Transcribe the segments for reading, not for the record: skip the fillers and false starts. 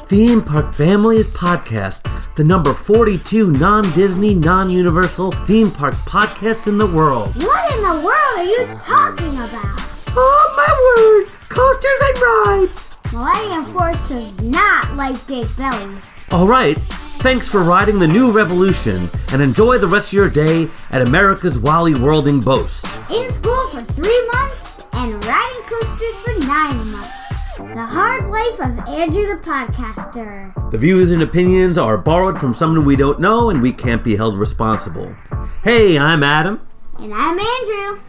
Theme Park Families Podcast, the number 42 non-Disney, non-Universal theme park podcast in the world. What in the world are you talking about? Oh my word! Coasters and rides! Millennium Force does not like big bellies. Alright, thanks for riding the new revolution, and enjoy the rest of your day at America's Wally Worlding Boast. In school for 3 months and riding coasters for 9 months. The hard life of Andrew the podcaster. The views and opinions are borrowed from someone we don't know, and we can't be held responsible. Hey, I'm Adam. And I'm Andrew.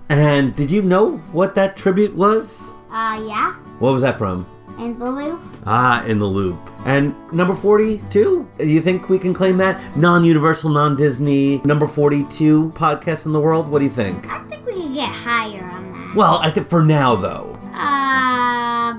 And did you know what that tribute was? Yeah. What was that from? In the Loop. Ah, In the Loop. And number 42? You think we can claim that? Non-Universal, non-Disney, number 42 podcast in the world? What do you think? I think we could get higher on that. Well, I think for now, though.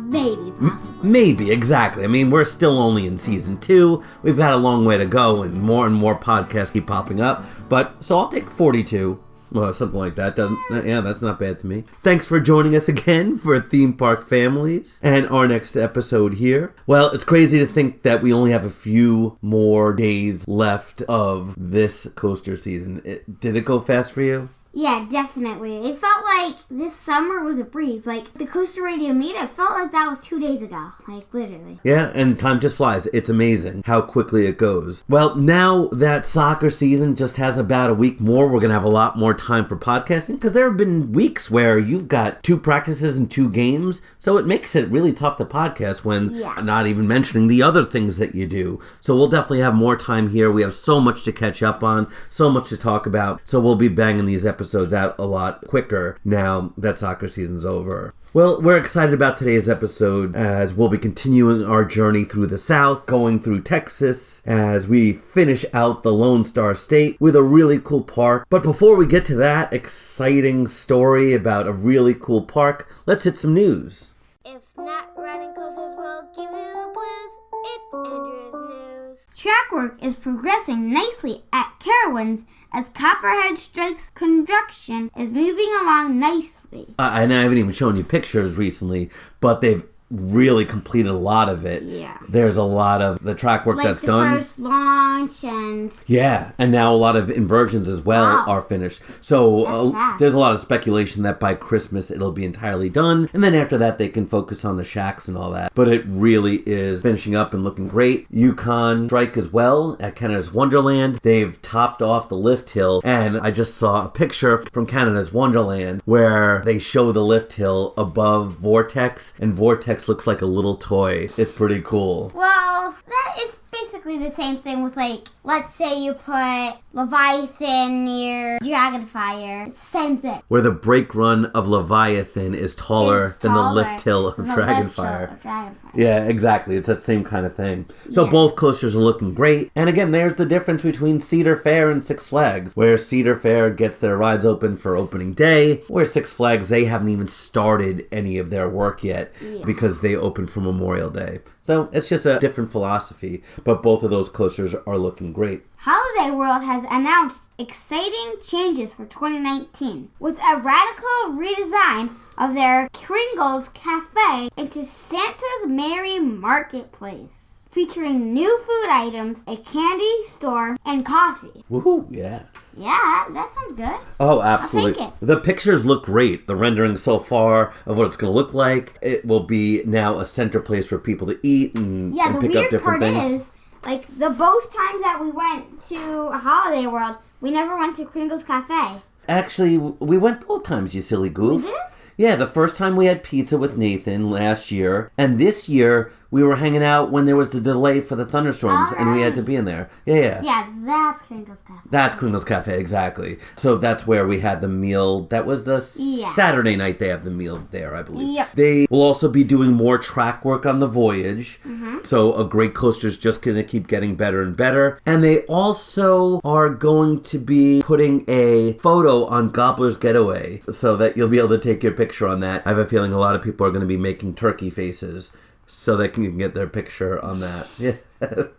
Maybe, possibly. Maybe, exactly. I mean, we're still only in season 2. We've got a long way to go, and more podcasts keep popping up. But, so I'll take 42. Well, something like that. Yeah, that's not bad to me. Thanks for joining us again for Theme Park Families and our next episode here. Well, it's crazy to think that we only have a few more days left of this coaster season. Did it go fast for you? Yeah, definitely. It felt like this summer was a breeze. Like, the Coaster Radio meet, it felt like that was 2 days ago. Like, literally. Yeah, and time just flies. It's amazing how quickly it goes. Well, now that soccer season just has about a week more, we're going to have a lot more time for podcasting, because there have been weeks where you've got 2 practices and 2 games, so it makes it really tough to podcast when not even mentioning the other things that you do. So we'll definitely have more time here. We have so much to catch up on, so much to talk about, so we'll be banging these episodes out a lot quicker now that soccer season's over. Well, we're excited about today's episode as we'll be continuing our journey through the South, going through Texas as we finish out the Lone Star State with a really cool park. But before we get to that exciting story about a really cool park, let's hit some news. If not riding coasters will give you the blues, it's Andrew's news. Track work is progressing nicely at Carowinds as Copperhead Strike's construction is moving along nicely. And I haven't even shown you pictures recently, but they've really completed a lot of it. Yeah. There's a lot of the track work that's done. Like the first launch and... Yeah, and now a lot of inversions as well are finished. So there's a lot of speculation that by Christmas it'll be entirely done, and then after that they can focus on the shacks and all that. But it really is finishing up and looking great. Yukon Strike as well at Canada's Wonderland. They've topped off the lift hill, and I just saw a picture from Canada's Wonderland where they show the lift hill above Vortex, and Vortex looks like a little toy. It's pretty cool. Well, that is basically the same thing with, like, let's say you put Leviathan near Dragonfire. Same thing. Where the brake run of Leviathan is taller than the lift hill of Dragonfire. Yeah, exactly. It's that same kind of thing. So both coasters are looking great. And again, there's the difference between Cedar Fair and Six Flags, where Cedar Fair gets their rides open for opening day, where Six Flags, they haven't even started any of their work yet because they open for Memorial Day. So it's just a different philosophy, but both of those coasters are looking great. Holiday World has announced exciting changes for 2019 with a radical redesign of their Kringles Cafe into Santa's Merry Marketplace, featuring new food items, a candy store, and coffee. Woohoo, yeah. Yeah, that sounds good. Oh, absolutely. I'll take it. The pictures look great. The rendering so far of what it's going to look like. It will be now a center place for people to eat and pick up different things. Yeah, the weird part is, like, the both times that we went to Holiday World, we never went to Kringles Cafe. Actually, we went both times, you silly goof. We did? Yeah, the first time we had pizza with Nathan last year, and this year we were hanging out when there was the delay for the thunderstorms, and we had to be in there. Yeah. Yeah, that's Kringles Cafe. That's Kringles Cafe, exactly. So that's where we had the meal. That was the Saturday night they have the meal there, I believe. Yep. They will also be doing more track work on the Voyage. Mm-hmm. So a great coaster's just going to keep getting better and better. And they also are going to be putting a photo on Gobbler's Getaway so that you'll be able to take your picture on that. I have a feeling a lot of people are going to be making turkey faces. so they can get their picture on that. Yeah.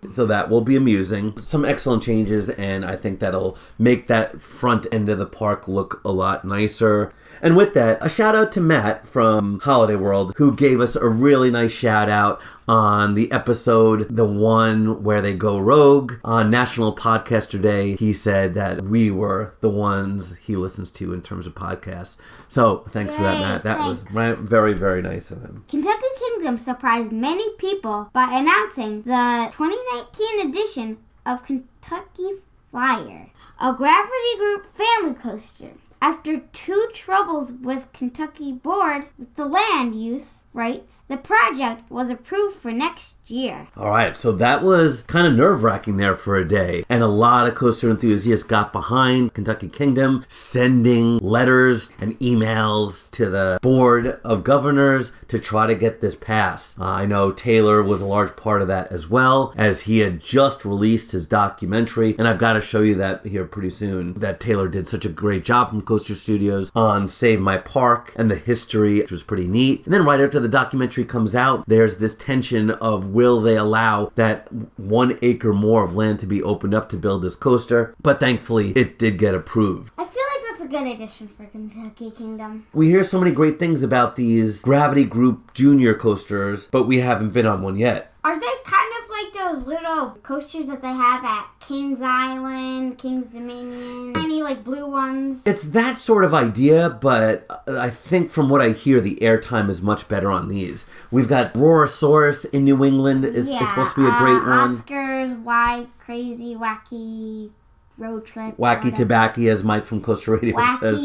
So that will be amusing. Some excellent changes, and I think that'll make that front end of the park look a lot nicer. And with that, a shout out to Matt from Holiday World, who gave us a really nice shout out on the episode, the one where they go rogue. On National Podcaster Day, he said that we were the ones he listens to in terms of podcasts. So thanks for that, Matt. That was very, very nice of him. Kentucky Kingdom surprised many people by announcing the 2019 edition of Kentucky Flyer, a Gravity Group family coaster. After 2 troubles with Kentucky Board with the land use rights, the project was approved for next year. All right, so that was kind of nerve-wracking there for a day. And a lot of coaster enthusiasts got behind Kentucky Kingdom, sending letters and emails to the Board of Governors to try to get this passed. I know Taylor was a large part of that as well, as he had just released his documentary. And I've got to show you that here pretty soon, that Taylor did such a great job from Coaster Studios on Save My Park and the history, which was pretty neat. And then right after the documentary comes out, there's this tension of will they allow that 1 acre more of land to be opened up to build this coaster? But thankfully, it did get approved. I feel like that's a good addition for Kentucky Kingdom. We hear so many great things about these Gravity Group Junior coasters, but we haven't been on one yet. Are they kind of like those little coasters that they have at Kings Island, Kings Dominion? Tiny, like, blue ones? It's that sort of idea, but I think from what I hear, the airtime is much better on these. We've got Roarosaurus in New England is supposed to be a great one. Oscar's Wide, Crazy, Wacky Road Trip. Wacky Tobacco, as Mike from Coaster Radio says.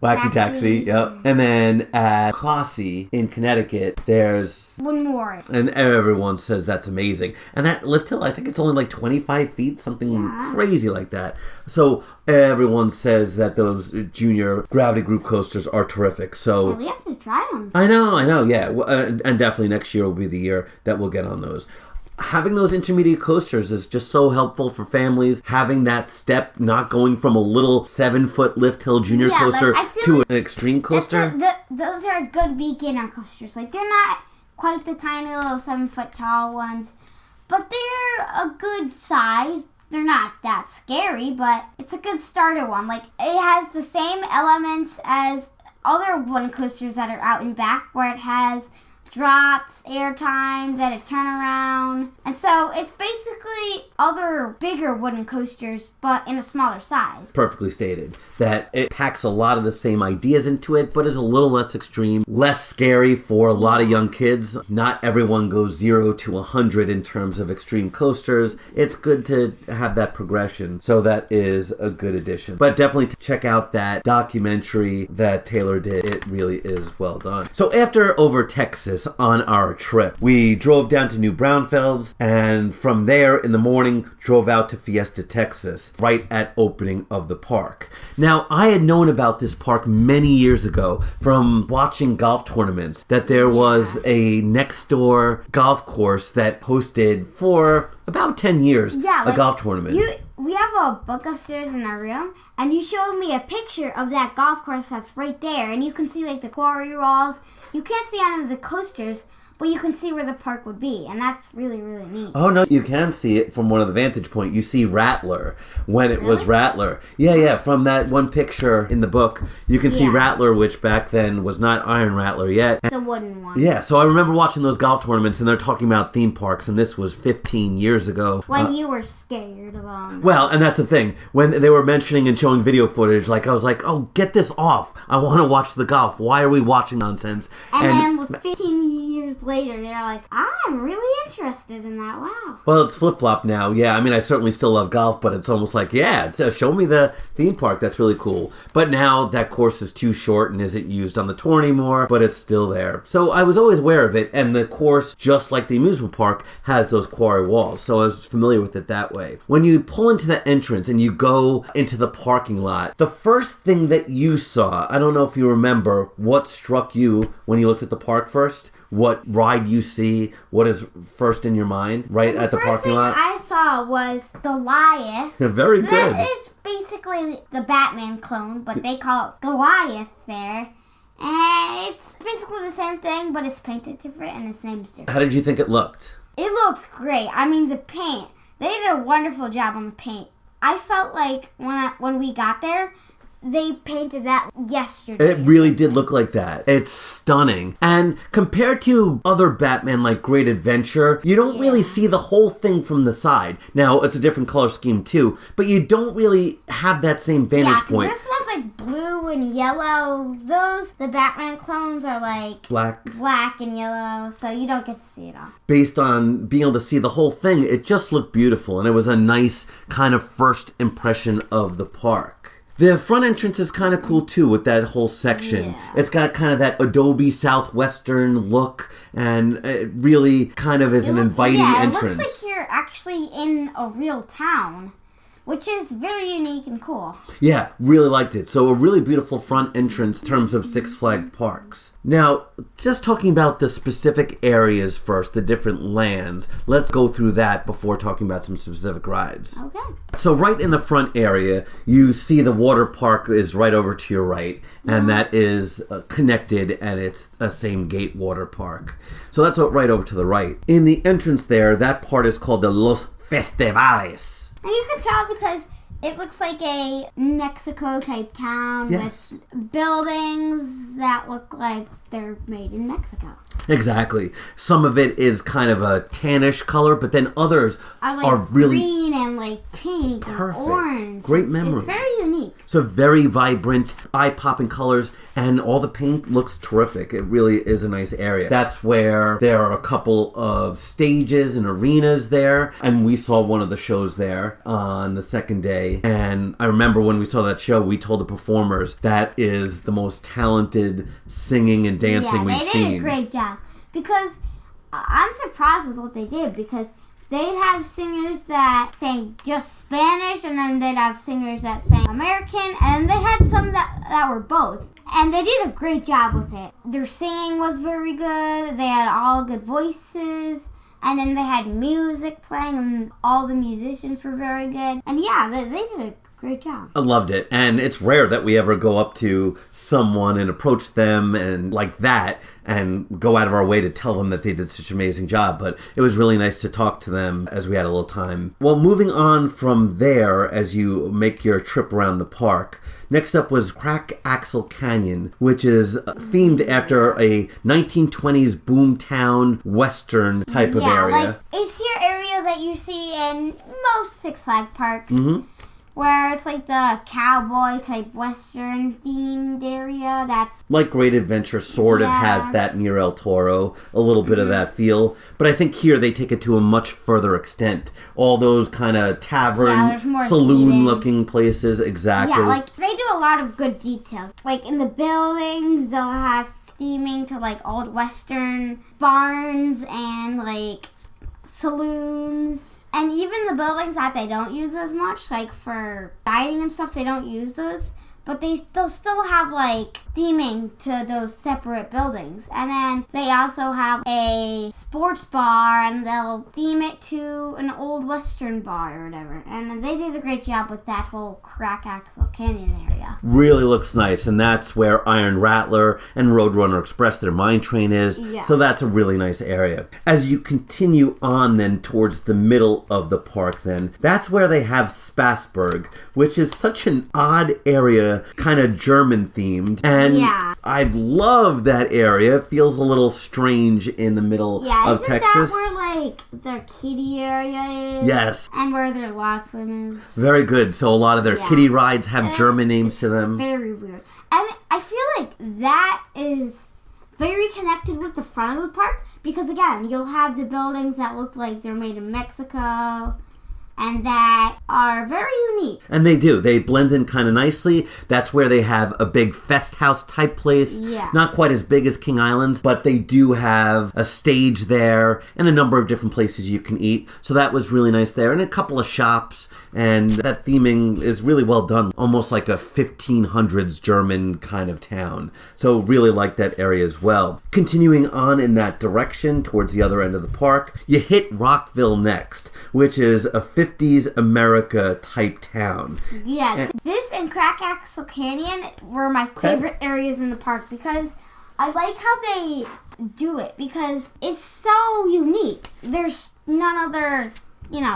Wacky Taxi, yep. And then at Cossie in Connecticut, there's one more. And everyone says that's amazing. And that lift hill, I think it's only like 25 feet, something crazy like that. So everyone says that those junior Gravity Group coasters are terrific. So we have to try them. I know, yeah. And definitely next year will be the year that we'll get on those. Having those intermediate coasters is just so helpful for families. Having that step, not going from a little 7-foot lift hill junior coaster to an extreme coaster. Those are good beginner coasters. Like, they're not quite the tiny little 7-foot tall ones, but they're a good size. They're not that scary, but it's a good starter one. Like, it has the same elements as other wooden coasters that are out and back, where it has drops, air times, and a turnaround. And so it's basically other bigger wooden coasters, but in a smaller size. Perfectly stated. That it packs a lot of the same ideas into it, but is a little less extreme, less scary for a lot of young kids. Not everyone goes 0 to 100 in terms of extreme coasters. It's good to have that progression, so that is a good addition. But definitely check out that documentary that Taylor did. It really is well done. So after Over Texas, on our trip, we drove down to New Braunfels, and from there in the morning drove out to Fiesta Texas, right at opening of the park. Now, I had known about this park many years ago from watching golf tournaments, that there was a next door golf course that hosted for about 10 years a golf tournament. We have a book upstairs in our room, and you showed me a picture of that golf course that's right there, and you can see, like, the quarry walls. You can't see any of the coasters, but you can see where the park would be, and that's really, really neat. Oh, no, you can see it from one of the vantage point. You see Rattler when it was Rattler. Yeah, from that one picture in the book, you can see Rattler, which back then was not Iron Rattler yet. It's a wooden one. Yeah, so I remember watching those golf tournaments, and they're talking about theme parks, and this was 15 years ago. When you were scared of them. Well, and that's the thing. When they were mentioning and showing video footage, like, I was like, oh, get this off. I want to watch the golf. Why are we watching nonsense? And then 15 years later, they're like, I'm really interested in that. Wow. Well, it's flip-flop now. Yeah, I mean, I certainly still love golf, but it's almost like, show me the theme park. That's really cool. But now that course is too short and isn't used on the tour anymore, but it's still there. So I was always aware of it, and the course, just like the amusement park, has those quarry walls. So I was familiar with it that way. When you pull into the entrance and you go into the parking lot, the first thing that you saw, I don't know if you remember, what struck you when you looked at the park first? What ride you see, what is first in your mind, right at the parking lot? The first thing I saw was Goliath. Very good. That is basically the Batman clone, but they call it Goliath there. And it's basically the same thing, but it's painted different and the same sticker. How did you think it looked? It looked great. I mean, the paint. They did a wonderful job on the paint. I felt like when we got there, they painted that yesterday. It really did look like that. It's stunning. And compared to other Batman like Great Adventure, you don't really see the whole thing from the side. Now, it's a different color scheme too, but you don't really have that same vantage point. This one's like blue and yellow. The Batman clones are like black and yellow, so you don't get to see it all. Based on being able to see the whole thing, it just looked beautiful, and it was a nice kind of first impression of the park. The front entrance is kind of cool, too, with that whole section. Yeah. It's got kind of that Adobe Southwestern look, and it really kind of is an inviting entrance. It looks like you're actually in a real town, which is very unique and cool. Yeah, really liked it. So a really beautiful front entrance in terms of Six Flags Parks. Now, just talking about the specific areas first, the different lands, let's go through that before talking about some specific rides. Okay. So right in the front area, you see the water park is right over to your right, and that is connected, and it's a same gate water park. So that's right over to the right. In the entrance there, that part is called the Los Festivales. And you can tell because it looks like a Mexico-type town with buildings that look like they're made in Mexico. Exactly. Some of it is kind of a tannish color, but then others are really green and like pink and orange. Great memory. It's very unique. So very vibrant, eye-popping colors, and all the paint looks terrific. It really is a nice area. That's where there are a couple of stages and arenas there, and we saw one of the shows there on the second day. And I remember when we saw that show, we told the performers that is the most talented singing and dancing we've seen. They did a great job. Because I'm surprised with what they did, because they'd have singers that sang just Spanish, and then they'd have singers that sang American, and they had some that were both. And they did a great job with it. Their singing was very good. They had all good voices. And then they had music playing, and all the musicians were very good. And yeah, they did a great job. I loved it. And it's rare that we ever go up to someone and approach them and like that and go out of our way to tell them that they did such an amazing job. But it was really nice to talk to them as we had a little time. Well, moving on from there as you make your trip around the park, next up was Crack Axle Canyon, which is themed after a 1920s boomtown western type of area. Yeah, like it's your area that you see in most Six Flags parks. Mm-hmm. Where it's like the cowboy type western themed area. That's like Great Adventure sort of has that near El Toro, a little bit of that feel. But I think here they take it to a much further extent. All those kind of tavern, saloon looking places, exactly. Yeah, like they do a lot of good details. Like in the buildings, they'll have theming to like old western barns and like saloons. And even the buildings that they don't use as much, like for dining and stuff, they don't use those. But they'll still have, like, theming to those separate buildings. And then they also have a sports bar, and they'll theme it to an old western bar or whatever. And they did a great job with that whole Crack Axle Canyon area. Really looks nice, and that's where Iron Rattler and Roadrunner Express, their mine train is. Yeah. So that's a really nice area. As you continue on then towards the middle of the park then, that's where they have Spassberg, which is such an odd area, kind of German themed, and I love that area. It feels a little strange in the middle of Texas. Isn't that where like their kiddie area is? Yes. And where their Lockland is? Very good. So a lot of their kiddie rides have German names to them. Very weird. And I feel like that is very connected with the front of the park, because again, you'll have the buildings that look like they're made in Mexico and that are very unique. And they do. They blend in kind of nicely. That's where they have a big fest house type place. Yeah. Not quite as big as King Island's, but they do have a stage there and a number of different places you can eat. So that was really nice there. And a couple of shops And that theming is really well done, almost like a 1500s German kind of town. So really like that area as well. Continuing on in that direction towards the other end of the park, you hit Rockville next, which is a 50s America type town. Yes, this and Crack Axle Canyon were my favorite areas in the park because I like how they do it because it's so unique. There's none other,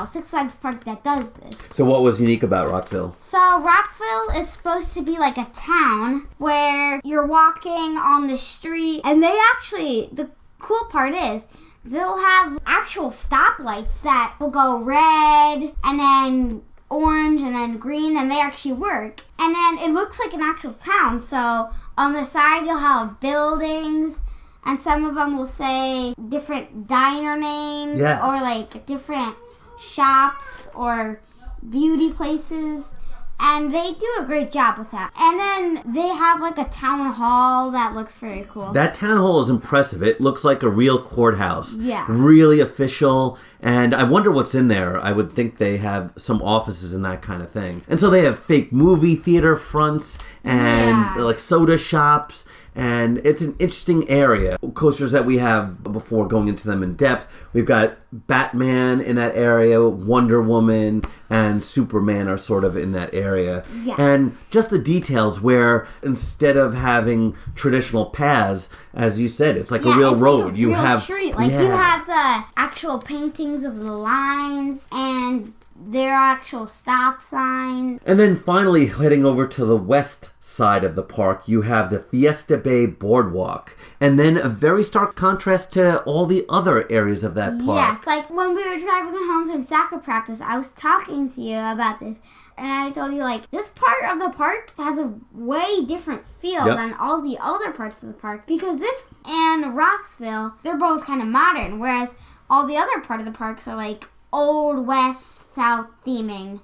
Six Flags park that does this. So what was unique about Rockville? So Rockville is supposed to be like a town where you're walking on the street, and the cool part is they'll have actual stoplights that will go red and then orange and then green, and they actually work. And then it looks like an actual town. So on the side you'll have buildings, and some of them will say different diner names or like different shops or beauty places. And they do a great job with that. And then they have like a town hall that looks very cool. That town hall is impressive. It looks like a real courthouse. Yeah. Really official. And I wonder what's in there. I would think they have some offices and that kind of thing. And so they have fake movie theater fronts and like soda shops. And it's an interesting area. Coasters that we have, before going into them in depth, we've got Batman in that area, Wonder Woman, and Superman are sort of in that area. Yeah. And just the details where instead of having traditional paths, as you said, it's like a real road. Like a real street. Like you have the actual paintings of the lines and their actual stop signs. And then finally, heading over to the west side of the park, you have the Fiesta Bay Boardwalk. And then a very stark contrast to all the other areas of that park. Yes, like when we were driving home from soccer practice, I was talking to you about this. And I told you, like, this part of the park has a way different feel than all the other parts of the park. Because this and Roxville, they're both kind of modern. Whereas all the other part of the parks are like Old West South theming.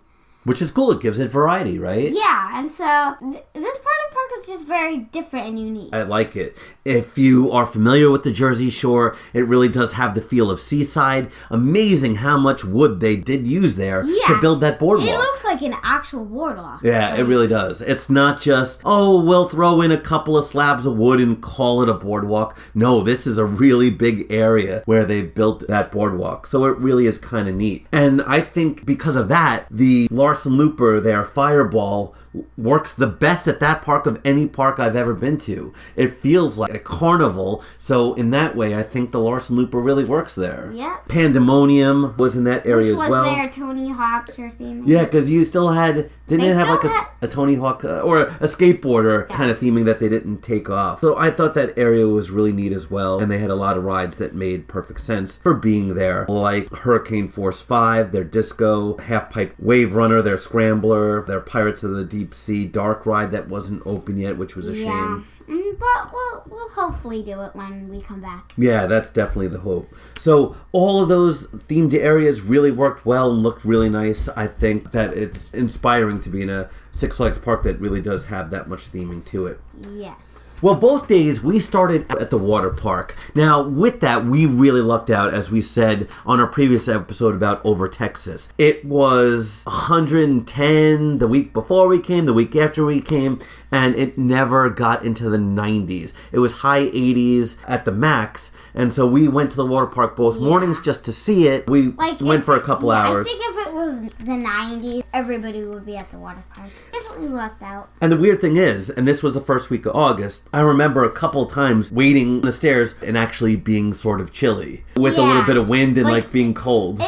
Which is cool. It gives it variety, right? Yeah, and so this part of the park is just very different and unique. I like it. If you are familiar with the Jersey Shore, it really does have the feel of seaside. Amazing how much wood they did use there to build that boardwalk. It looks like an actual boardwalk. Yeah, it really does. It's not just, we'll throw in a couple of slabs of wood and call it a boardwalk. No, this is a really big area where they built that boardwalk. So it really is kind of neat. And I think because of that, the Larson Looper there, Fireball, works the best at that park of any park I've ever been to. It feels like a carnival, so in that way, I think the Larson Looper really works there. Yeah. Pandemonium was in that area as well. Which was their Tony Hawk's or theming. Yeah, because you still had, didn't it have like a Tony Hawk or a skateboarder kind of theming that they didn't take off. So I thought that area was really neat as well, and they had a lot of rides that made perfect sense for being there, like Hurricane Force 5, their disco, Half-Pipe Wave Runner, their Scrambler, their Pirates of the Deep Sea dark ride that wasn't open yet, which was a shame. But we'll hopefully do it when we come back. Yeah, that's definitely the hope. So all of those themed areas really worked well and looked really nice. I think that it's inspiring to be in a Six Flags park that really does have that much theming to it. Yes. Well, both days we started at the water park. Now, with that, we really lucked out, as we said on our previous episode about Over Texas. It was 110 the week before we came, the week after we came, and it never got into the 90s. It was high 80s at the max, and so we went to the water park both mornings just to see it. We went for a couple hours. I think if it was the 90s, everybody would be at the water park. Definitely lucked out. And the weird thing is, and this was the first week of August, I remember a couple of times waiting on the stairs and actually being sort of chilly with a little bit of wind and like being cold.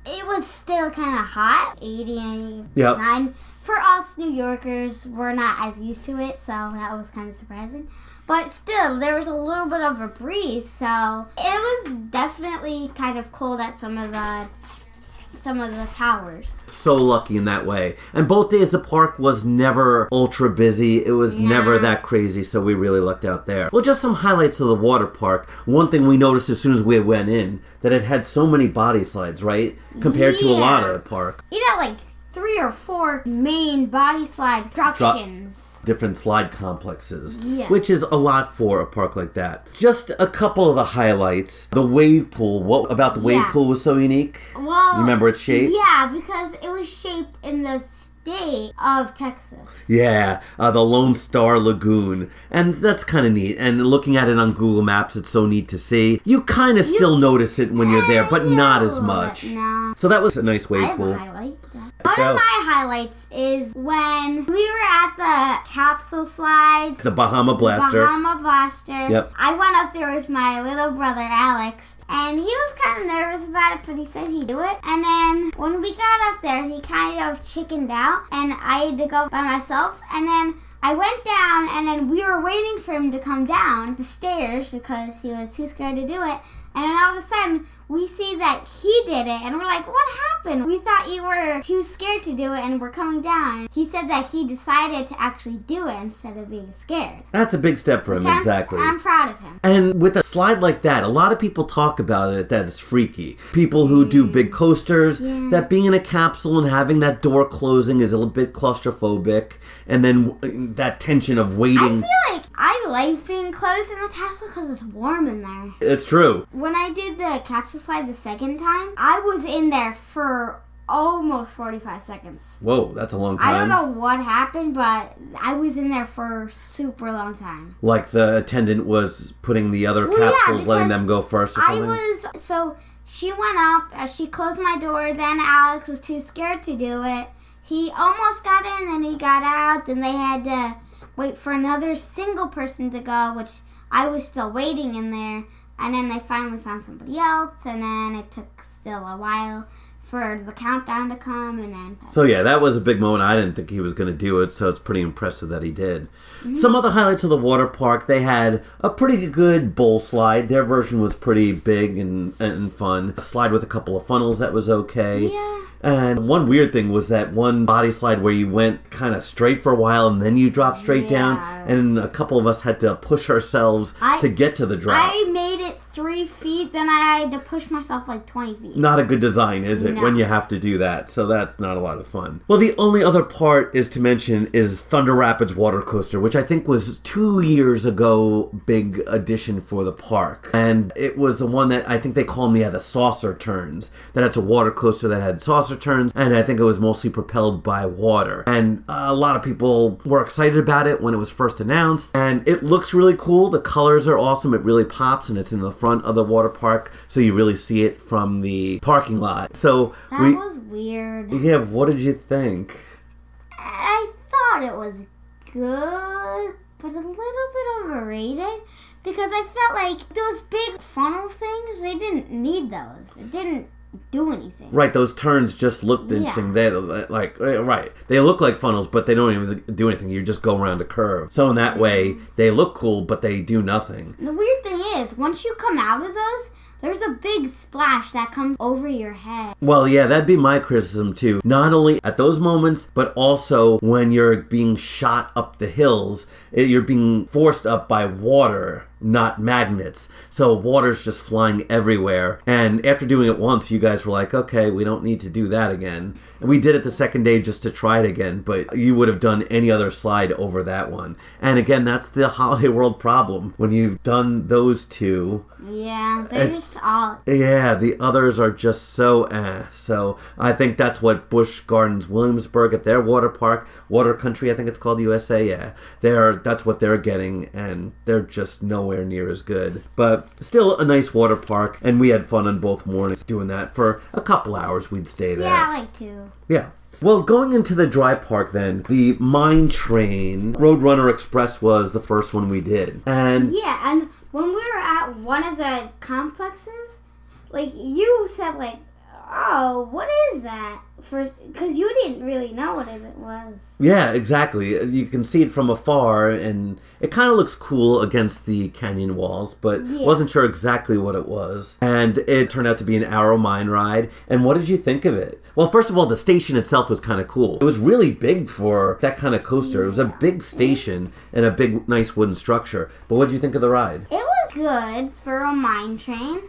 It was still kind of hot, 89. Yep. For us New Yorkers, we're not as used to it, so that was kind of surprising. But still, there was a little bit of a breeze, so it was definitely kind of cold at some of the towers. So lucky in that way. And both days the park was never ultra busy. It was never that crazy, so we really lucked out there. Well, just some highlights of the water park. One thing we noticed as soon as we went in, that it had so many body slides, right? Compared to a lot of the park. It had like 3 3 or 4 main body slide attractions. Different slide complexes, Yes. which is a lot for a park like that. Just a couple of the highlights. The wave pool. What about the wave pool was so unique? Well, you remember its shape? Yeah, because it was shaped in the state of Texas. Yeah, the Lone Star Lagoon. And that's kind of neat. And looking at it on Google Maps, it's so neat to see. You kind of still notice it when you're there, but not as much. No. So that was a nice wave pool. I have a highlight. One of my highlights is when we were at the capsule slides. The Bahama Blaster. Yep. I went up there with my little brother, Alex, and he was kind of nervous about it, but he said he'd do it. And then when we got up there, he kind of chickened out, and I had to go by myself. And then I went down, and then we were waiting for him to come down the stairs because he was too scared to do it. And then all of a sudden, we see that he did it, and we're like, what happened? We thought you were too scared to do it, and we're coming down. He said that he decided to actually do it instead of being scared. That's a big step for him, exactly. I'm proud of him. And with a slide like that, a lot of people talk about it that it's freaky. People who do big coasters, that being in a capsule and having that door closing is a little bit claustrophobic. And then that tension of waiting. I feel like I like being closed in a capsule because it's warm in there. It's true. When I did the capsule slide the second time, I was in there for almost 45 seconds. Whoa, that's a long time. I don't know what happened, but I was in there for a super long time. Like the attendant was putting the other capsules, letting them go first or something? So she went up, she closed my door, then Alex was too scared to do it. He almost got in, then he got out, then they had to wait for another single person to go, which I was still waiting in there. And then they finally found somebody else, and then it took still a while for the countdown to come, and then... So yeah, that was a big moment. I didn't think he was going to do it, so it's pretty impressive that he did. Mm-hmm. Some other highlights of the water park, they had a pretty good bowl slide. Their version was pretty big and fun. A slide with a couple of funnels that was okay. Yeah. And one weird thing was that one body slide where you went kind of straight for a while and then you dropped straight down. And a couple of us had to push ourselves to get to the drop. I made it 3 feet, then I had to push myself like 20 feet. Not a good design, is it, when you have to do that? So that's not a lot of fun. Well, the only other part is to mention is Thunder Rapids Water Coaster, which I think was 2 years ago, big addition for the park. And it was the one that I think they called the saucer turns. That it's a water coaster that had saucer turns, and I think it was mostly propelled by water. And a lot of people were excited about it when it was first announced, and it looks really cool. The colors are awesome. It really pops, and it's in the front of the water park, so you really see it from the parking lot. So that was weird. Yeah, what did you think? I thought it was good, but a little bit overrated, because I felt like those big funnel things, they didn't need those. It didn't do anything. Right, those turns just looked interesting. They they look like funnels, but they don't even do anything. You just go around a curve. So in that way, they look cool, but they do nothing. The weird thing is, once you come out of those, there's a big splash that comes over your head. Well, yeah, that'd be my criticism too. Not only at those moments, but also when you're being shot up the hills, you're being forced up by water, not magnets. So water's just flying everywhere. And after doing it once, you guys were like, okay, we don't need to do that again. And we did it the second day just to try it again, but you would have done any other slide over that one. And again, that's the Holiday World problem. When you've done those two... Yeah, they're just all... Yeah, the others are just so So I think that's what Busch Gardens Williamsburg at their water park, Water Country, I think it's called, USA, that's what they're getting, and they're just nowhere near as good. But still a nice water park, and we had fun on both mornings doing that. For a couple hours we'd stay there. Yeah, like 2. Yeah. Well, going into the dry park then, the Mine Train Roadrunner Express was the first one we did. And when we were at one of the complexes, like, you said, like, oh, what is that? First, because you didn't really know what it was. Yeah, exactly. You can see it from afar, and it kind of looks cool against the canyon walls, but wasn't sure exactly what it was. And it turned out to be an Arrow Mine ride. And what did you think of it? Well, first of all, the station itself was kind of cool. It was really big for that kind of coaster. It was a big station and a big, nice wooden structure. But what did you think of the ride? It was good for a mine train.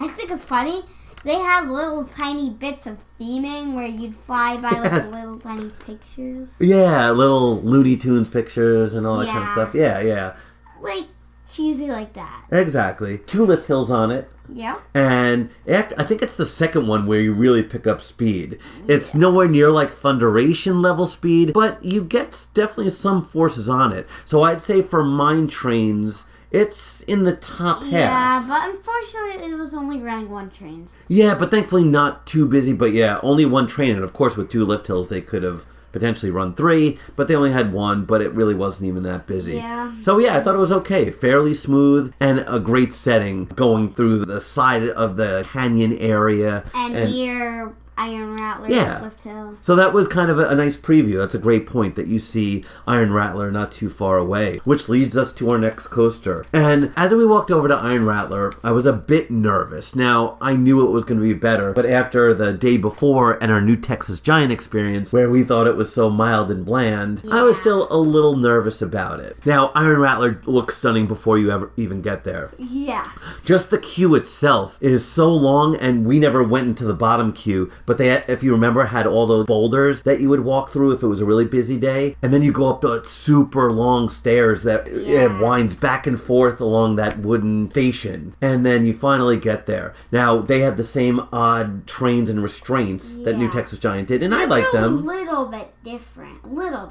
I think it's funny. They have little tiny bits of theming where you'd fly by like little tiny pictures. Yeah, little Looney Tunes pictures and all that kind of stuff. Yeah. Like cheesy like that. Exactly. 2 lift hills on it. Yep. And I think it's the second one where you really pick up speed. It's nowhere near like Thunderation level speed, but you get definitely some forces on it. So I'd say for mine trains, it's in the top half. Yeah, but unfortunately it was only running 1 train. Yeah, but thankfully not too busy. But yeah, only 1 train. And of course with 2 lift hills they could have potentially run 3, but they only had 1, but it really wasn't even that busy. Yeah. So yeah, I thought it was okay. Fairly smooth and a great setting going through the side of the canyon area. And near Iron Rattler Lift Hill. So that was kind of a nice preview. That's a great point that you see Iron Rattler not too far away, which leads us to our next coaster. And as we walked over to Iron Rattler, I was a bit nervous. Now, I knew it was going to be better, but after the day before and our new Texas Giant experience, where we thought it was so mild and bland, I was still a little nervous about it. Now, Iron Rattler looks stunning before you ever even get there. Yes. Just the queue itself is so long, and we never went into the bottom queue, but they, if you remember, had all those boulders that you would walk through if it was a really busy day. And then you go up the super long stairs that it winds back and forth along that wooden station. And then you finally get there. Now, they had the same odd trains and restraints that New Texas Giant did, and I liked them. A little bit different.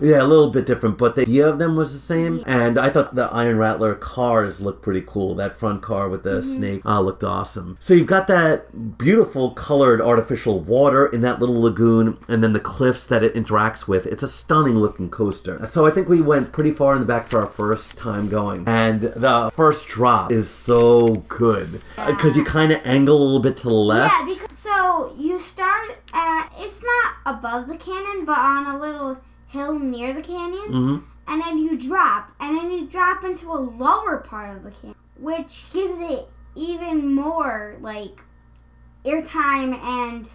Yeah, a little bit different, but the idea of them was the same. And I thought the Iron Rattler cars looked pretty cool. That front car with the snake looked awesome. So you've got that beautiful colored artificial water in that little lagoon, and then the cliffs that it interacts with. It's a stunning looking coaster. So I think we went pretty far in the back for our first time going. And the first drop is so good. Because you kind of angle a little bit to the left. Yeah, because so you start at, it's not above the canyon, but on a little hill near the canyon. And then you drop. And then you drop into a lower part of the canyon, which gives it even more, like, airtime, and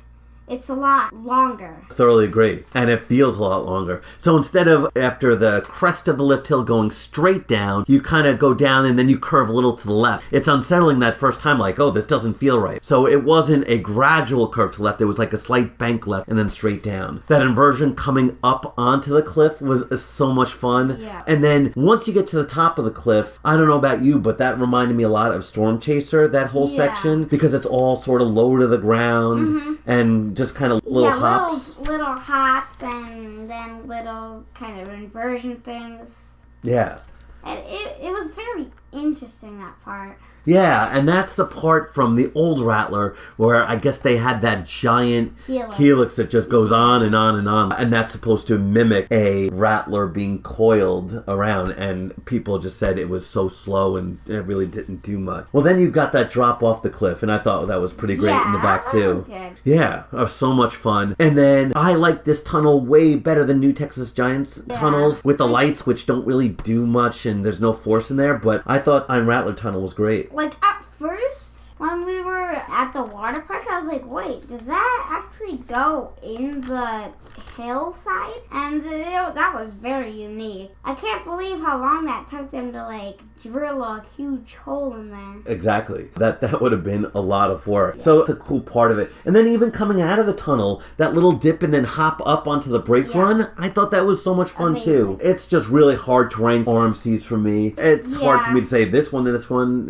it's a lot longer. Thoroughly agree. And it feels a lot longer. So instead of after the crest of the lift hill going straight down, you kind of go down and then you curve a little to the left. It's unsettling that first time, like, oh, this doesn't feel right. So it wasn't a gradual curve to the left. It was like a slight bank left and then straight down. That inversion coming up onto the cliff was so much fun. Yeah. And then once you get to the top of the cliff, I don't know about you, but that reminded me a lot of Storm Chaser, that whole section, because it's all sort of low to the ground and just kind of little hops. Little hops and then little kind of inversion things. Yeah. And it was very interesting, that part. Yeah, and that's the part from the old Rattler where I guess they had that giant helix that just goes on and on and on. And that's supposed to mimic a Rattler being coiled around. And people just said it was so slow and it really didn't do much. Well, then you got that drop off the cliff, and I thought that was pretty great in the back, too. That was good. Yeah, it was so much fun. And then I like this tunnel way better than New Texas Giant's tunnels with the lights, which don't really do much and there's no force in there. But I thought Iron Rattler tunnel was great. Like, at first, when we were at the water park, I was like, wait, does that actually go in the hillside? And that was very unique. I can't believe how long that took them to, like, drill a huge hole in there. Exactly. That would have been a lot of work. So it's a cool part of it. And then even coming out of the tunnel, that little dip and then hop up onto the brake run, I thought that was so much fun too. It's just really hard to rank RMCs for me. It's hard for me to say this one and this one.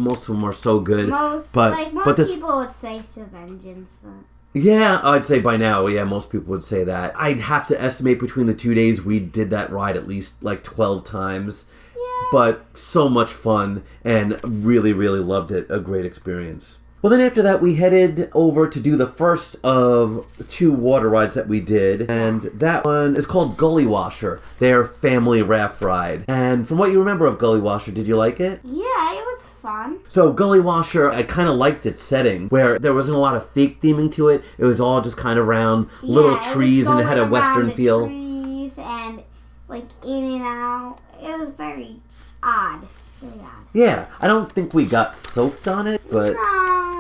Most of them are so good. Most people would say Vengeance, but... Yeah, I'd say by now, most people would say that. I'd have to estimate between the 2 days we did that ride at least like 12 times. Yeah. But so much fun and really, really loved it. A great experience. Well, then after that, we headed over to do the first of 2 water rides that we did, and that one is called Gully Washer, their family raft ride. And from what you remember of Gully Washer, did you like it? Yeah, it was fun. So Gully Washer, I kind of liked its setting, where there wasn't a lot of fake theming to it. It was all just kind of around little trees, and it had a western feel. Trees and like in and out. It was very odd. Yeah, I don't think we got soaked on it, but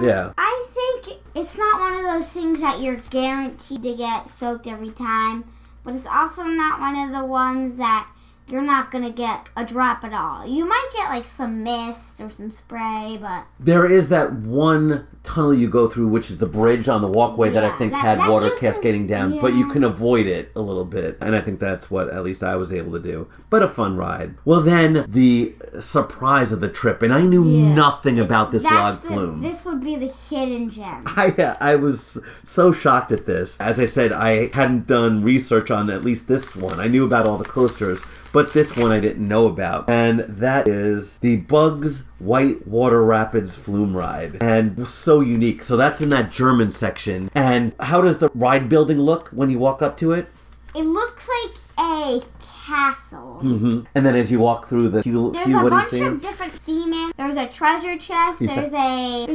yeah. I think it's not one of those things that you're guaranteed to get soaked every time, but it's also not one of the ones that you're not going to get a drop at all. You might get like some mist or some spray, but... There is that one tunnel you go through, which is the bridge on the walkway that I think had water cascading down, but you can avoid it a little bit. And I think that's what at least I was able to do. But a fun ride. Well, then the surprise of the trip, and I knew nothing about this log flume. This would be the hidden gem. I was so shocked at this. As I said, I hadn't done research on at least this one. I knew about all the coasters, but this one I didn't know about. And that is the Bugs White Water Rapids Flume Ride. And so unique. So that's in that German section. And how does the ride building look when you walk up to it? It looks like a castle. Mm-hmm. And then as you walk through the there's a bunch of different theming. There's a treasure chest. There's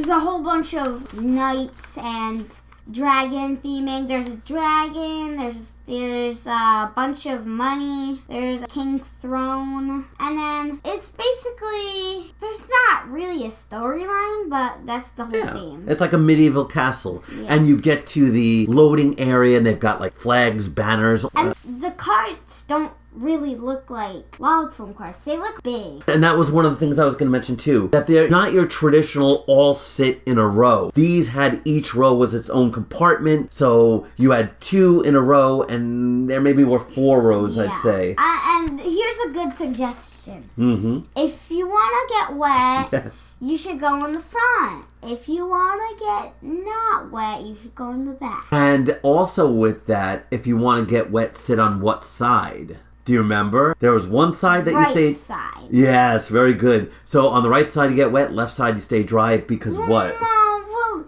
a whole bunch of knights and dragon theming. There's a dragon. There's a bunch of money. There's a king's throne. And then it's basically, there's not really a storyline, but that's the whole theme. It's like a medieval castle. Yeah. And you get to the loading area and they've got like flags, banners. And the carts don't really look like log flume carts. They look big. And that was one of the things I was going to mention too. That they're not your traditional all sit in a row. These had each row was its own compartment. So you had 2 in a row and there maybe were 4 rows, I'd say. And here's a good suggestion. Mm-hmm. If you want to get wet, you should go in the front. If you want to get not wet, you should go in the back. And also with that, if you want to get wet, sit on what side? Do you remember? There was one side that you stayed... Right side. Yes, very good. So on the right side you get wet, left side you stay dry because what? Well,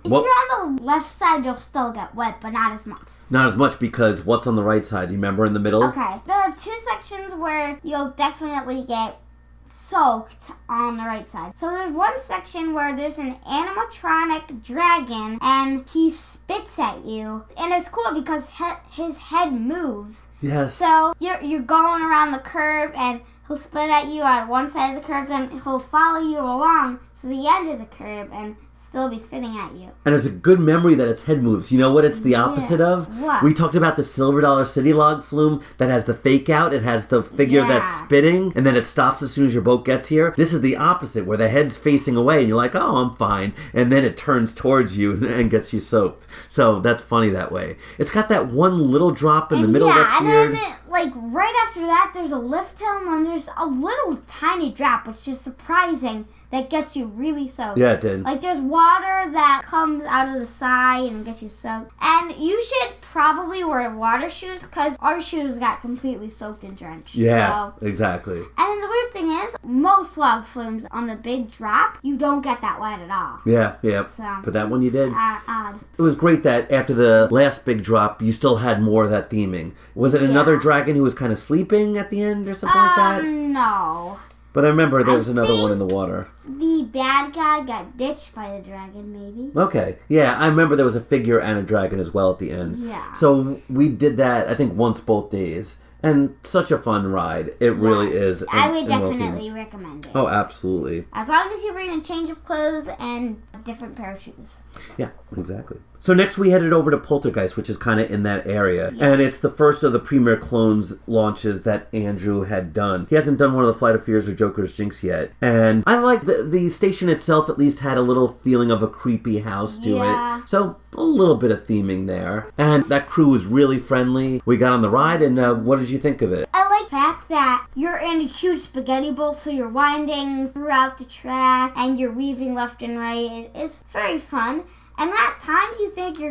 if you're on the left side, you'll still get wet, but not as much. Not as much because what's on the right side? You remember in the middle? Okay. There are 2 sections where you'll definitely get soaked on the right side. So there's one section where there's an animatronic dragon and he spits at you. And it's cool because his head moves. Yes. So you're going around the curve and he'll spit at you at one side of the curve, then he'll follow you along to the end of the curve and still be spitting at you. And it's a good memory that its head moves. You know what it's the opposite of? What? We talked about the Silver Dollar City log flume that has the fake out. It has the figure that's spitting and then it stops as soon as your boat gets here. This is the opposite where the head's facing away and you're like, oh, I'm fine. And then it turns towards you and gets you soaked. So that's funny that way. It's got that one little drop in the middle that's weird. Then like right after that, there's a lift hill and then there's a little tiny drop, which is surprising, that gets you really soaked. Yeah, it did. Like there's water that comes out of the side and gets you soaked. And you should probably wear water shoes because our shoes got completely soaked and drenched. Yeah, exactly. And then the weird thing is, most log flumes on the big drop, you don't get that wet at all. Yeah. So, but that one you did. Odd. It was great that after the last big drop, you still had more of that theming. Was it another dragon who was kind of sleeping at the end or something like that? No. But I remember there was another one in the water. The bad guy got ditched by the dragon, maybe. Okay. Yeah, I remember there was a figure and a dragon as well at the end. Yeah. So we did that, I think, once both days. And such a fun ride. It really is. I would definitely recommend it. Oh, absolutely. As long as you bring a change of clothes and a different pair of shoes. Yeah, exactly. So next we headed over to Poltergeist, which is kind of in that area. Yeah. And it's the first of the Premier Clones launches that Andrew had done. He hasn't done one of the Flight of Fears or Joker's Jinx yet. And I like the station itself at least had a little feeling of a creepy house to it. So a little bit of theming there. And that crew was really friendly. We got on the ride, and what did you think of it? I like the fact that you're in a huge spaghetti bowl, so you're winding throughout the track, and you're weaving left and right. It's very fun. And at times you think you're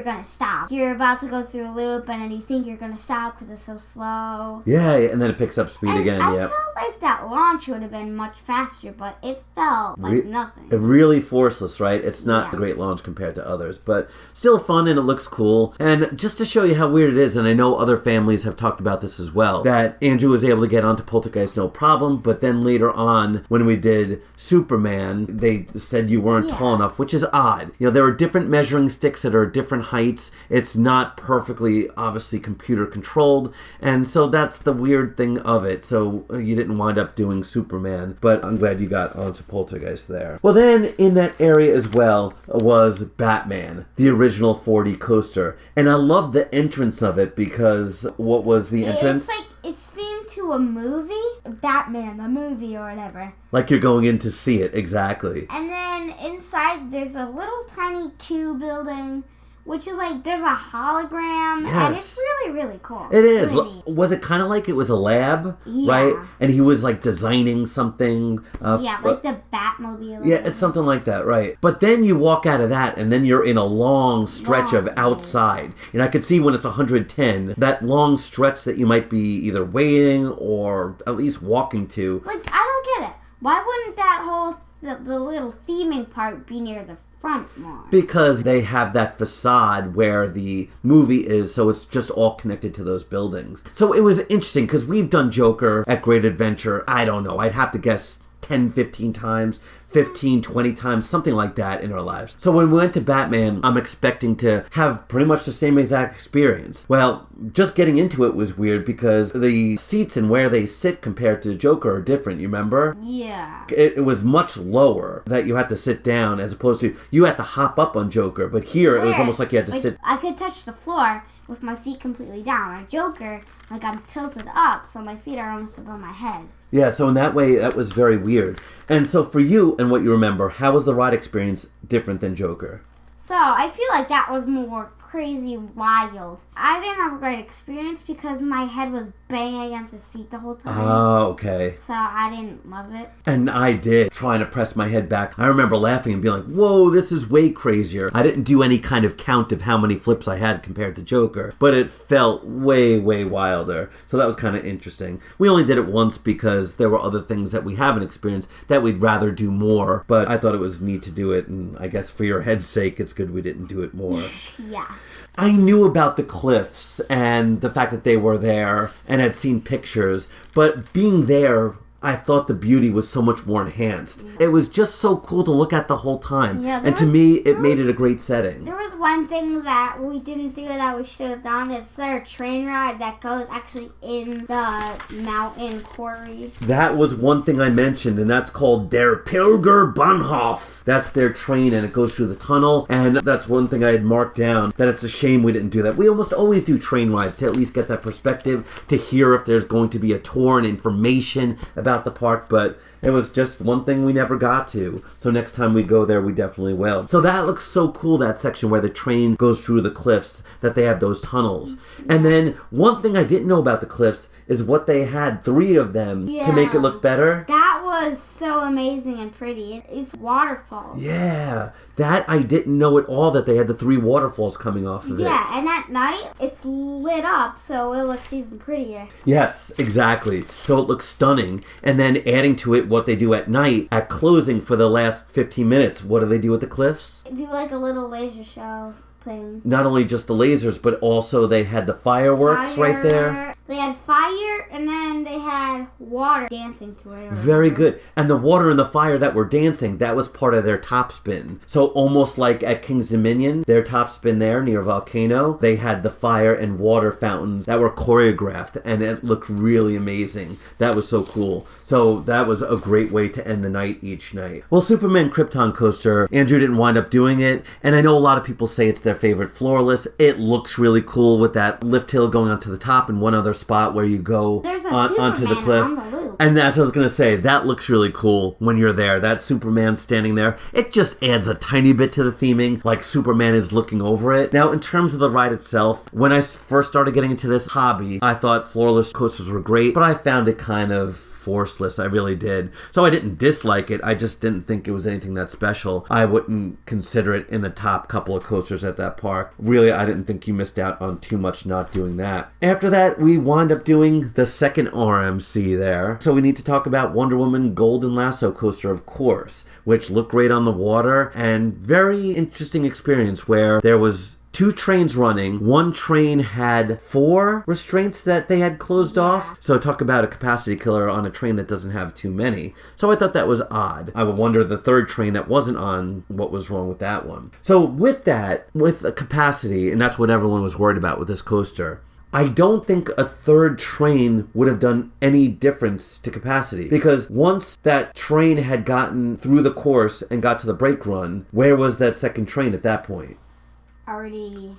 gonna stop. You're about to go through a loop, and then you think you're gonna stop because it's so slow. Yeah, and then it picks up speed again. I felt like that launch would have been much faster, but it felt like nothing. Really forceless, right? It's not a great launch compared to others, but still fun and it looks cool. And just to show you how weird it is, and I know other families have talked about this as well, that Andrew was able to get onto Poltergeist no problem, but then later on when we did Superman, they said you weren't tall enough, which is odd. You know, there are different measuring sticks that are different heights. It's not perfectly, obviously, computer controlled. And so that's the weird thing of it. So you didn't wind up doing Superman. But I'm glad you got onto Poltergeist there. Well, then in that area as well was Batman, the original 4D coaster. And I love the entrance of it because what was the entrance? It's themed into a movie, Batman, the movie or whatever. Like you're going in to see it, exactly. And then inside there's a little tiny Q building, which is like, there's a hologram, and it's really, really cool. It is. Really neat. Was it kind of like it was a lab, right? And he was like designing something. Like the Batmobile. Yeah, it's something like that, right? But then you walk out of that, and then you're in a long stretch of outside. And I could see when it's 110, that long stretch that you might be either waiting or at least walking to. Like, I don't get it. Why wouldn't that whole, the little theming part be near the front more? Because they have that facade where the movie is, so it's just all connected to those buildings. So it was interesting, because we've done Joker at Great Adventure, I don't know, I'd have to guess 10, 15 times. 15, 20 times, something like that in our lives. So when we went to Batman, I'm expecting to have pretty much the same exact experience. Well, just getting into it was weird because the seats and where they sit compared to Joker are different, you remember? Yeah. It was much lower that you had to sit down as opposed to you had to hop up on Joker, but here it was almost like you had to sit. I could touch the floor with my feet completely down. On Joker, like I'm tilted up, so my feet are almost above my head. Yeah, so in that way, that was very weird. And so for you and what you remember, how was the ride experience different than Joker? So I feel like that was more crazy wild. I didn't have a great experience because my head was banging against the seat the whole time. Oh, okay. So I didn't love it. And I did, trying to press my head back. I remember laughing and being like, whoa, this is way crazier. I didn't do any kind of count of how many flips I had compared to Joker, but it felt way, way wilder. So that was kind of interesting. We only did it once because there were other things that we haven't experienced that we'd rather do more, but I thought it was neat to do it, and I guess for your head's sake, it's good we didn't do it more. Yeah. I knew about the cliffs and the fact that they were there and had seen pictures, but being there, I thought the beauty was so much more enhanced. It was just so cool to look at the whole time. Yeah, and to me, it made it a great setting. There was one thing that we didn't do that we should have done. It's their train ride that goes actually in the mountain quarry. That was one thing I mentioned, and that's called Der Pilgerbahnhof. That's their train, and it goes through the tunnel, and that's one thing I had marked down, that it's a shame we didn't do that. We almost always do train rides to at least get that perspective, to hear if there's going to be a tour and information about the park, but it was just one thing we never got to. So next time we go there, we definitely will. So that looks so cool, that section where the train goes through the cliffs, that they have those tunnels. And then one thing I didn't know about the cliffs is what they had, 3 of them, to make it look better. That was so amazing and pretty. It's waterfalls. Yeah, that I didn't know at all, that they had the 3 waterfalls coming off of it. Yeah, and at night, it's lit up, so it looks even prettier. Yes, exactly. So it looks stunning. And then adding to it what they do at night, at closing for the last 15 minutes, what do they do at the cliffs? Do like a little laser show thing. Not only just the lasers, but also they had the fireworks right there. They had fire, and then they had water dancing to it. Very good. And the water and the fire that were dancing, that was part of their top spin. So almost like at King's Dominion, their top spin there near Volcano, they had the fire and water fountains that were choreographed, and it looked really amazing. That was so cool. So that was a great way to end the night each night. Well, Superman Krypton Coaster, Andrew didn't wind up doing it, and I know a lot of people say it's their favorite floorless. It looks really cool with that lift hill going onto the top and one other spot where you go onto the cliff. On the loop. And that's what I was going to say. That looks really cool when you're there. That Superman standing there, it just adds a tiny bit to the theming, like Superman is looking over it. Now, in terms of the ride itself, when I first started getting into this hobby, I thought floorless coasters were great, but I found it kind of forceless. I really did. So I didn't dislike it. I just didn't think it was anything that special. I wouldn't consider it in the top couple of coasters at that park. Really, I didn't think you missed out on too much not doing that. After that, we wound up doing the second RMC there. So we need to talk about Wonder Woman Golden Lasso Coaster, of course, which looked great on the water, and very interesting experience where there was 2 trains running. One train had 4 restraints that they had closed off. So talk about a capacity killer on a train that doesn't have too many. So I thought that was odd. I would wonder the 3rd train that wasn't on, what was wrong with that one. So with that, with a capacity, and that's what everyone was worried about with this coaster, I don't think a 3rd train would have done any difference to capacity, because once that train had gotten through the course and got to the brake run, where was that 2nd train at that point? Already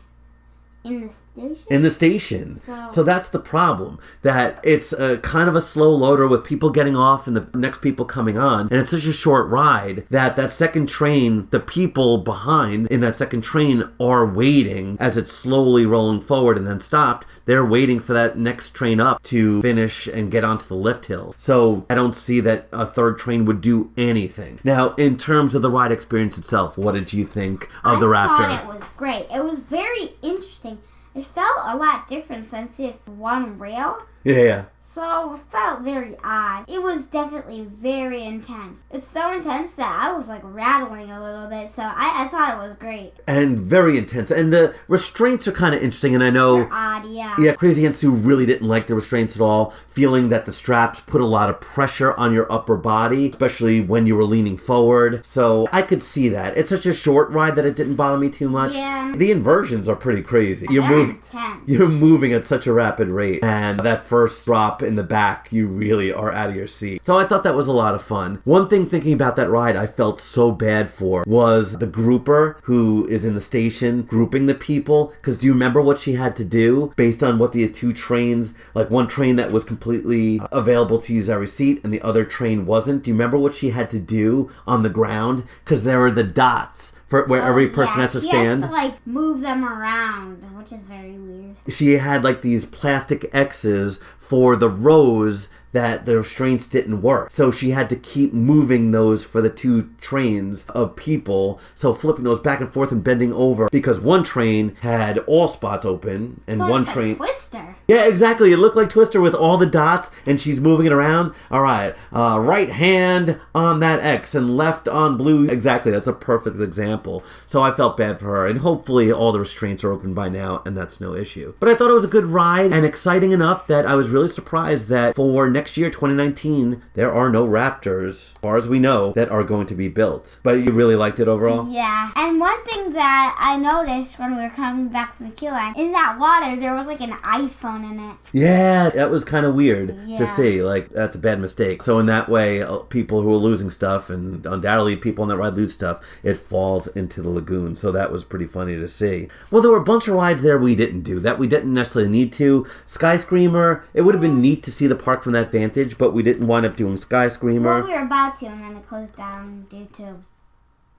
In the station? In the station. So that's the problem. That it's kind of a slow loader with people getting off and the next people coming on. And it's such a short ride that second train, the people behind in that second train are waiting as it's slowly rolling forward and then stopped. They're waiting for that next train up to finish and get onto the lift hill. So I don't see that a third train would do anything. Now, in terms of the ride experience itself, what did you think of the Raptor? I thought it was great. It was very interesting. It felt a lot different since it's one rail. Yeah. So it felt very odd. It was definitely very intense. It's so intense that I was like rattling a little bit. So I thought it was great. And very intense. And the restraints are kind of interesting. And I know... They're odd, yeah. Yeah, Crazy Aunt Sue really didn't like the restraints at all. Feeling that the straps put a lot of pressure on your upper body, especially when you were leaning forward. So I could see that. It's such a short ride that it didn't bother me too much. Yeah. The inversions are pretty crazy. They're intense. You're moving at such a rapid rate. And that first drop in the back, you really are out of your seat. So I thought that was a lot of fun. One thing thinking about that ride I felt so bad for was the grouper who is in the station grouping the people. Because do you remember what she had to do based on what the two trains, like one train that was completely available to use every seat and the other train wasn't? Do you remember what she had to do on the ground? Because there were the dots for where every person has to stand. She has to like move them around, which is very weird. She had like these plastic X's for the rows that the restraints didn't work. So she had to keep moving those for the two trains of people. So flipping those back and forth and bending over because one train had all spots open and so one it's train... like Twister. Yeah, exactly. It looked like Twister with all the dots and she's moving it around. All right, right hand on that X and left on blue. Exactly, that's a perfect example. So I felt bad for her and hopefully all the restraints are open by now and that's no issue. But I thought it was a good ride and exciting enough that I was really surprised that for next year, 2019, there are no Raptors, as far as we know, that are going to be built. But you really liked it overall? Yeah. And one thing that I noticed when we were coming back from the queue line, in that water, there was like an iPhone in it. Yeah, that was kind of weird to see. Like, that's a bad mistake. So in that way, people who are losing stuff, and undoubtedly people on that ride lose stuff, it falls into the lagoon. So that was pretty funny to see. Well, there were a bunch of rides there we didn't do, that we didn't necessarily need to. Sky Screamer, it would have been neat to see the park from that vantage, but we didn't wind up doing Sky Screamer. Well, we were about to, and then it closed down due to rain.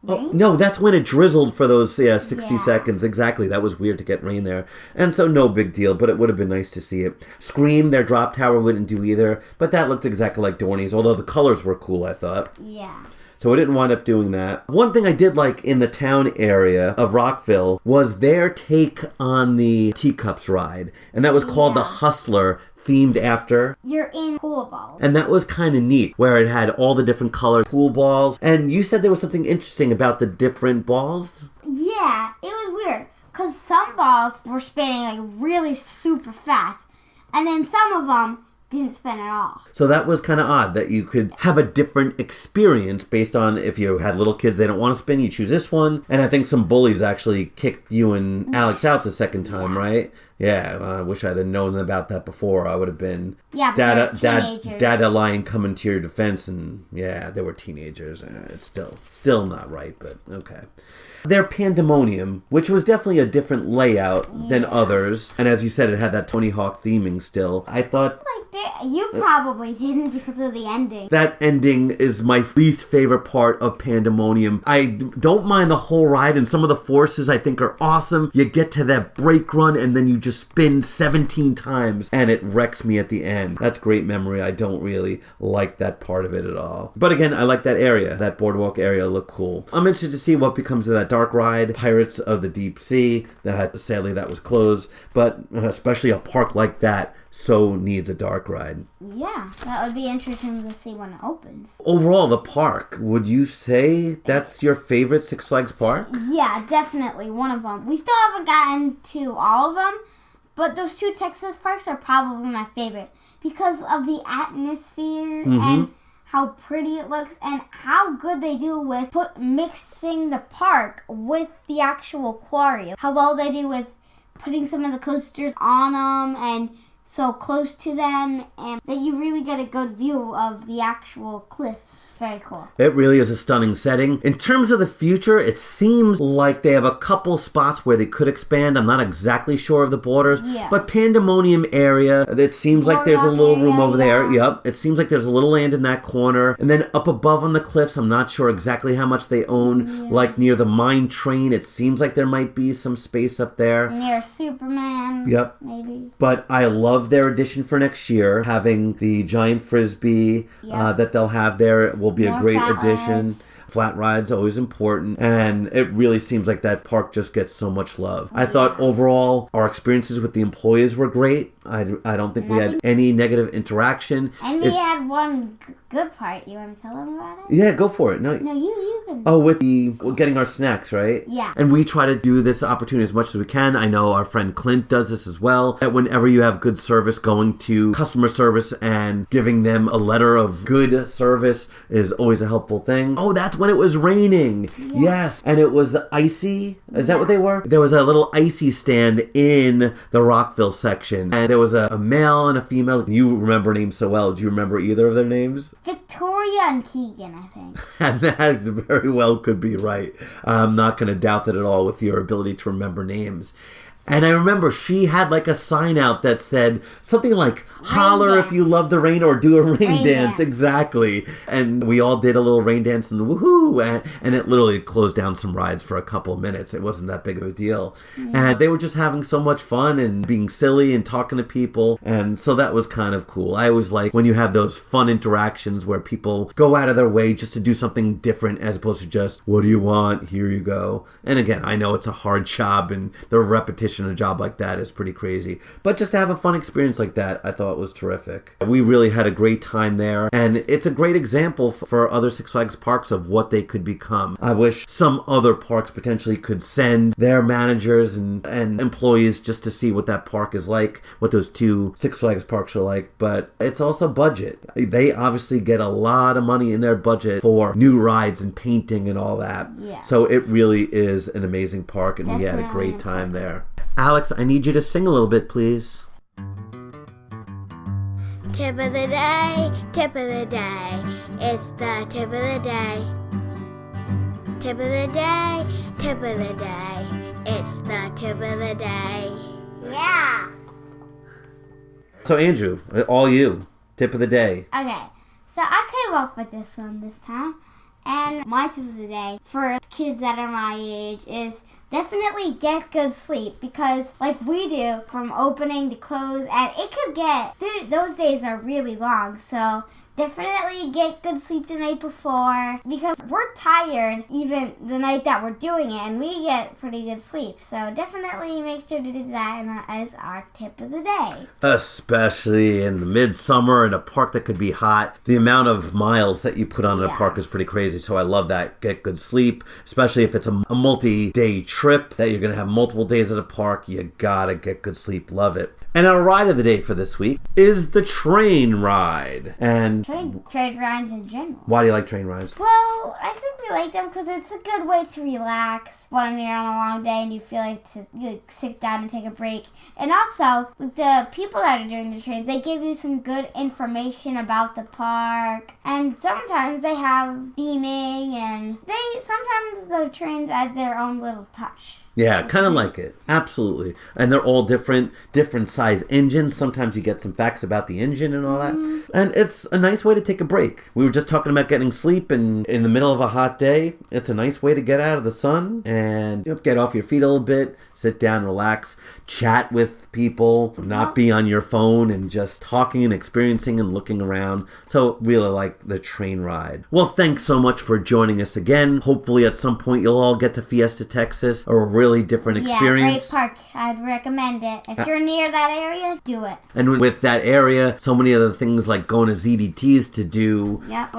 Oh, no, that's when it drizzled for those 60 seconds. Exactly. That was weird to get rain there. And so no big deal, but it would have been nice to see it. Scream, their drop tower wouldn't do either, but that looked exactly like Dorney's, although the colors were cool, I thought. Yeah. So I didn't wind up doing that. One thing I did like in the town area of Rockville was their take on the Teacups ride. And that was called the Hustler, themed after. You're in pool balls. And that was kind of neat, where it had all the different colored pool balls. And you said there was something interesting about the different balls? Yeah, it was weird. Because some balls were spinning like really super fast. And then some of them didn't spin at all. So that was kind of odd that you could have a different experience based on if you had little kids, they don't want to spin, you choose this one. And I think some bullies actually kicked you and Alex out the second time, right? Yeah, I wish I'd have known about that before. I would have been Dada Lion coming to your defense, and yeah, they were teenagers. It's still not right, but okay. Their Pandemonium, which was definitely a different layout than others, and as you said, it had that Tony Hawk theming still. I thought... You probably didn't because of the ending. That ending is my least favorite part of Pandemonium. I don't mind the whole ride, and some of the forces I think are awesome. You get to that brake run, and then you just spin 17 times, and it wrecks me at the end. That's great memory. I don't really like that part of it at all. But again, I like that area. That boardwalk area looked cool. I'm interested to see what becomes of that dark ride, Pirates of the Deep Sea. Sadly, that was closed, but especially a park like that so needs a dark ride. Yeah, that would be interesting to see when it opens. Overall, the park, would you say that's your favorite Six Flags park? Yeah, definitely one of them. We still haven't gotten to all of them, but those two Texas parks are probably my favorite because of the atmosphere and how pretty it looks and how good they do with mixing the park with the actual quarry. How well they do with putting some of the coasters on them and so close to them and that you really get a good view of the actual cliffs. Very cool. It really is a stunning setting. In terms of the future, it seems like they have a couple spots where they could expand. I'm not exactly sure of the borders, but Pandemonium area, it seems like there's a little room over there. Yep. It seems like there's a little land in that corner. And then up above on the cliffs, I'm not sure exactly how much they own. Like near the mine train, it seems like there might be some space up there. Near Superman. Yep. Maybe. But I love their addition for next year, having the giant frisbee that they'll have there. Will be a great addition. Flat rides, always important. And it really seems like that park just gets so much love. I thought overall our experiences with the employees were great. I don't think we had any negative interaction. And we had one good part. You want to tell them about it? Yeah, go for it. No, you can. Oh, with getting our snacks, right? Yeah. And we try to do this opportunity as much as we can. I know our friend Clint does this as well. That whenever you have good service, going to customer service and giving them a letter of good service is always a helpful thing. Oh, that's when it was raining. Yeah. Yes. And it was the icy. Is that what they were? There was a little icy stand in the Rockville section. And there was a male and a female. You remember names so well. Do you remember either of their names? Victoria and Keegan, I think. And that very well could be right. I'm not going to doubt that at all with your ability to remember names. And I remember she had like a sign out that said something like, holler if you love the rain or do a rain dance. Exactly. And we all did a little rain dance and woohoo. And it literally closed down some rides for a couple of minutes. It wasn't that big of a deal. And they were just having so much fun and being silly and talking to people. And so that was kind of cool. I always like when you have those fun interactions where people go out of their way just to do something different as opposed to just, what do you want? Here you go. And again, I know it's a hard job and the repetition a job like that is pretty crazy, but just to have a fun experience like that, I thought was terrific. We really had a great time there, and it's a great example for other Six Flags parks of what they could become. I wish some other parks potentially could send their managers and employees just to see what that park is like, what those two Six Flags parks are like, but it's also budget. They obviously get a lot of money in their budget for new rides and painting and all that. So it really is an amazing park, and we had a great time there. Alex, I need you to sing a little bit, please. Tip of the day, tip of the day. It's the tip of the day. Tip of the day, tip of the day. It's the tip of the day. Yeah. So Andrew, all you. Tip of the day. Okay. So I came up with this one this time. And my tip of the day for kids that are my age is definitely get good sleep, because like we do from opening to close, and it could get, those days are really long, so definitely get good sleep the night before, because we're tired even the night that we're doing it, and we get pretty good sleep. So definitely make sure to do that as our tip of the day. Especially in the midsummer in a park that could be hot. The amount of miles that you put on in a park is pretty crazy. So I love that. Get good sleep, especially if it's a multi-day trip that you're going to have multiple days at a park. You gotta get good sleep. Love it. And our ride of the day for this week is the train ride. And train rides in general. Why do you like train rides? Well, I think we like them because it's a good way to relax when you're on a long day and you feel like to sit down and take a break. And also, with the people that are doing the trains, they give you some good information about the park. And sometimes they have theming, and sometimes the trains add their own little touch. Yeah, kind of like it. Absolutely. And they're all different size engines. Sometimes you get some facts about the engine and all that. And it's a nice way to take a break. We were just talking about getting sleep, and in the middle of a hot day, it's a nice way to get out of the sun and get off your feet a little bit, sit down, relax, chat with people, not be on your phone, and just talking and experiencing and looking around. So really like the train ride. Well, thanks so much for joining us again. Hopefully at some point you'll all get to Fiesta Texas, or a really different experience. Yeah, great park. I'd recommend it. If you're near that area, do it. And with that area, so many other things like going to ZDTs to do. Yeah,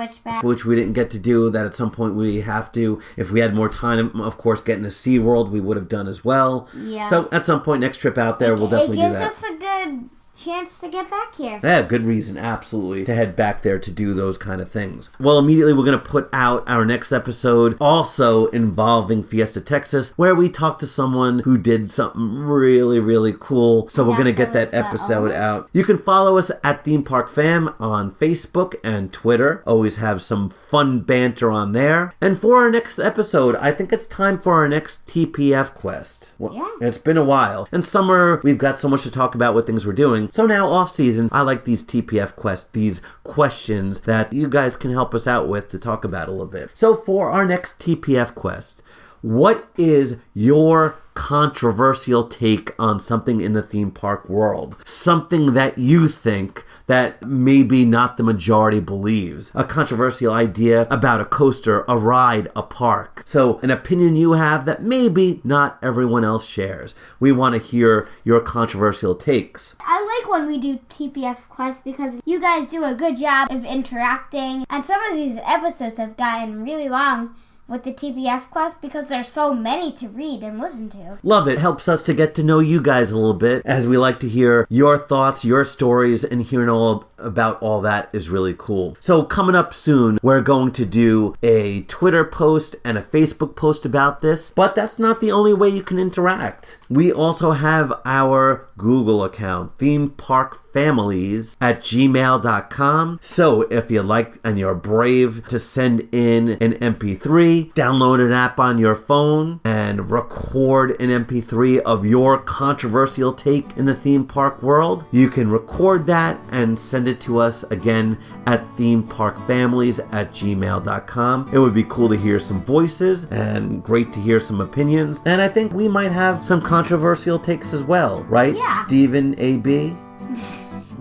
which we didn't get to do, that at some point we have to. If we had more time, of course, getting to SeaWorld, we would have done as well. Yeah. So at some point, next trip out there, we'll definitely do that. It gives us a good chance to get back here. Yeah, good reason, absolutely, to head back there to do those kind of things. Well, immediately we're going to put out our next episode, also involving Fiesta Texas, where we talk to someone who did something really, really cool. So we're going to get that episode out. You can follow us at Theme Park Fam on Facebook and Twitter. Always have some fun banter on there. And for our next episode, I think it's time for our next TPF Quest. Well, yeah. It's been a while. In summer, we've got so much to talk about with things we're doing. So now, off season, I like these TPF Quests, these questions that you guys can help us out with to talk about a little bit. So for our next TPF Quest, what is your controversial take on something in the theme park world? Something that you think that maybe not the majority believes. A controversial idea about a coaster, a ride, a park. So an opinion you have that maybe not everyone else shares. We want to hear your controversial takes. I like when we do TPF Quest because you guys do a good job of interacting. And some of these episodes have gotten really long with the TPF Quest because there's so many to read and listen to. Love it. Helps us to get to know you guys a little bit, as we like to hear your thoughts, your stories, and hearing all about all that is really cool. So coming up soon, we're going to do a Twitter post and a Facebook post about this, but that's not the only way you can interact. We also have our Google account, themeparkfamilies@gmail.com. So if you like and you're brave to send in an MP3, download an app on your phone and record an MP3 of your controversial take in the theme park world, you can record that and send it to us again at themeparkfamilies@gmail.com. It would be cool to hear some voices and great to hear some opinions. And I think we might have some controversial takes as well, right? Yeah. Stephen AB?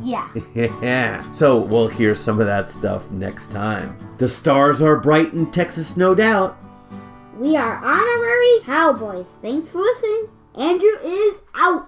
Yeah. Yeah. So we'll hear some of that stuff next time. The stars are bright in Texas, no doubt. We are honorary cowboys. Thanks for listening. Andrew is out.